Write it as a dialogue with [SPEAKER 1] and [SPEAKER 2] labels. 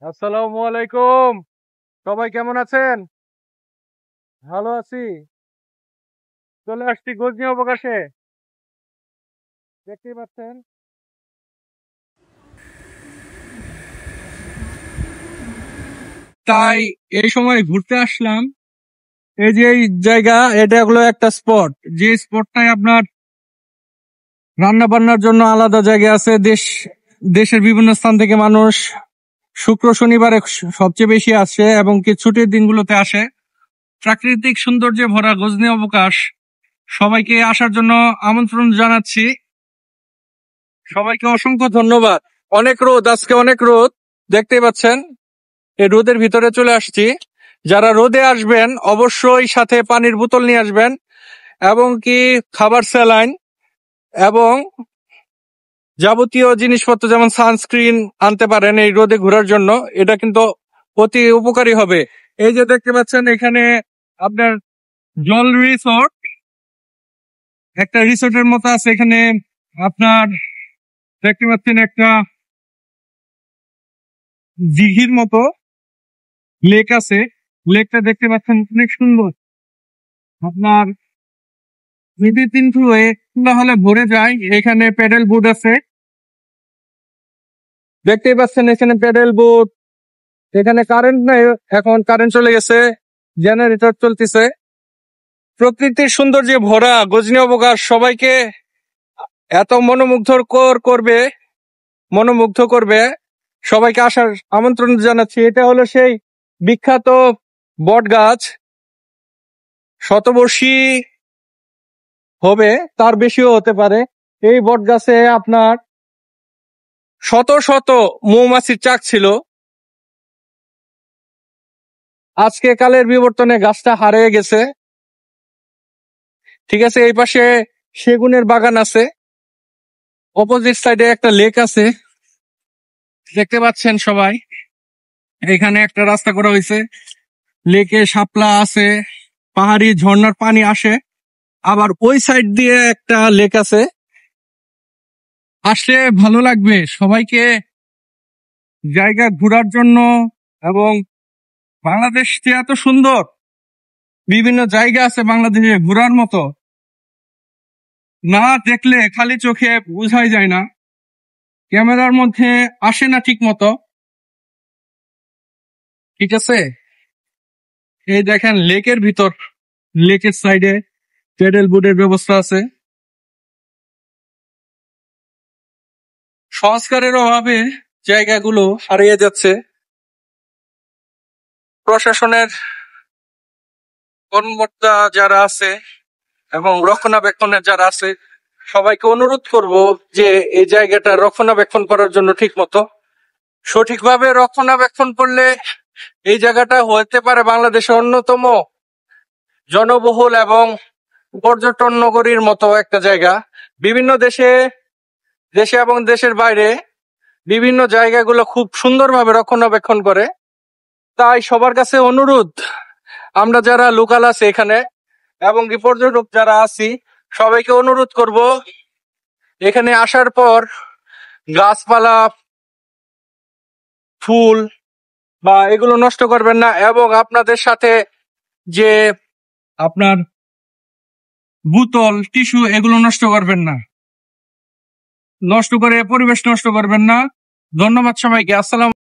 [SPEAKER 1] আসসালামু আলাইকুম। সবাই কেমন আছেন? ভালো আছি। চলে আসছি গজনি অবকাশে। দেখতেই পাচ্ছেন। তাই এই সময় ঘুরতে আসলাম। এই যে এই জায়গা, এটা হলো একটা স্পট। যে স্পটটায় আপনার রান্না বান্নার জন্য আলাদা জায়গা আছে। দেশের বিভিন্ন স্থান থেকে মানুষ শুক্র শনিবারে সবচেয়ে বেশি আসে এবং কি ছুটির দিনগুলোতে আসে। প্রাকৃতিক সৌন্দর্যে ভরা গজনি অবকাশ। সবাইকে আসার জন্য আমন্ত্রণ জানাচ্ছি। সবাইকে অসংখ্য ধন্যবাদ। অনেক রোদ, আজকে অনেক রোদ দেখতেই পাচ্ছেন। এই রোদের ভিতরে চলে আসছি। যারা রোদে আসবেন অবশ্যই সাথে পানির বোতল নিয়ে আসবেন এবং কি খাবার স্যালাইন এবং যাবতীয় জিনিসপত্র যেমন সানস্ক্রিন আনতে পারেন এই রোদে ঘোরার জন্য। এটা কিন্তু অতি উপকারী হবে। এই যে দেখতে পাচ্ছেন এখানে আপনার জল রিসোর্ট, একটা রিসোর্টের মতো আছে এখানে। আপনার দেখতে পাচ্ছেন একটা দিঘির মতো লেক আছে। লেকটা দেখতে পাচ্ছেন অনেক সুন্দর। আপনার যদি কিন্তু হলে ভরে যায়। এখানে প্যাডেল বোট আছে, দেখতেই পাচ্ছেন এখানে প্যাডেল বোট। এখানে কারেন্ট নাই, এখন কারেন্ট চলে গেছে, জেনারেটর চলতেছে। প্রকৃতির সৌন্দর্যে ভরা গজনি অবকাশ সবাইকে এত মনোমুগ্ধ করবে। সবাইকে আসার আমন্ত্রণ জানাচ্ছি। এটা হলো সেই বিখ্যাত বট গাছ, শতবর্ষী হবে, তার বেশিও হতে পারে। এই বট গাছে আপনার শত শত মৌমাছির চাক ছিল। আজকে কালের বিবর্তনে গাছটা হারিয়ে গেছে। ঠিক আছে, এই পাশে সেগুনের বাগান আছে, অপোজিট সাইডে একটা লেক আছে, দেখতে পাচ্ছেন সবাই। এখানে একটা রাস্তা করা হয়েছে, লেকে শাপলা আছে, পাহাড়ি ঝর্ণার পানি আসে। আবার ওই সাইড দিয়ে একটা লেক আছে। আসলে ভালো লাগবে সবাইকে জায়গা ঘোরার জন্য। এবং বাংলাদেশ যে এত সুন্দর, বিভিন্ন জায়গা আছে বাংলাদেশে ঘোরার মতো, না দেখলে খালি চোখে বোঝাই যায় না, ক্যামেরার মধ্যে আসে না ঠিক মতো। ঠিক আছে, এই দেখেন লেকের ভিতর, লেকের সাইডে প্যাডেল বোটের ব্যবস্থা আছে। সংস্কারের অভাবে জায়গাগুলো হারিয়ে যাচ্ছে। প্রশাসনের কর্মকর্তা যারা আছে এবং রক্ষণাবেক্ষণের যারা আছে, সবাইকে অনুরোধ করব যে এই জায়গাটা রক্ষণাবেক্ষণ করার জন্য ঠিক মতো সঠিকভাবে রক্ষণাবেক্ষণ করলে এই জায়গাটা হতে পারে বাংলাদেশের অন্যতম জনবহুল এবং পর্যটন নগরীর মতো একটা জায়গা। বিভিন্ন দেশে এবং দেশের বাইরে বিভিন্ন জায়গাগুলো খুব সুন্দরভাবে রক্ষণাবেক্ষণ করে। তাই সবার কাছে অনুরোধ, আমরা যারা লোকাল আছি এখানে এবং কি পর্যটক যারা আছি, সবাইকে অনুরোধ করব এখানে আসার পর গাছপালা, ফুল বা এগুলো নষ্ট করবেন না। এবং আপনাদের সাথে যে আপনার বোতল, টিস্যু, এগুলো নষ্ট করবেন না, নষ্ট করে পরিবেশ নষ্ট করবেন না। ধন্যবাদ সবাইকে। আসসালাম।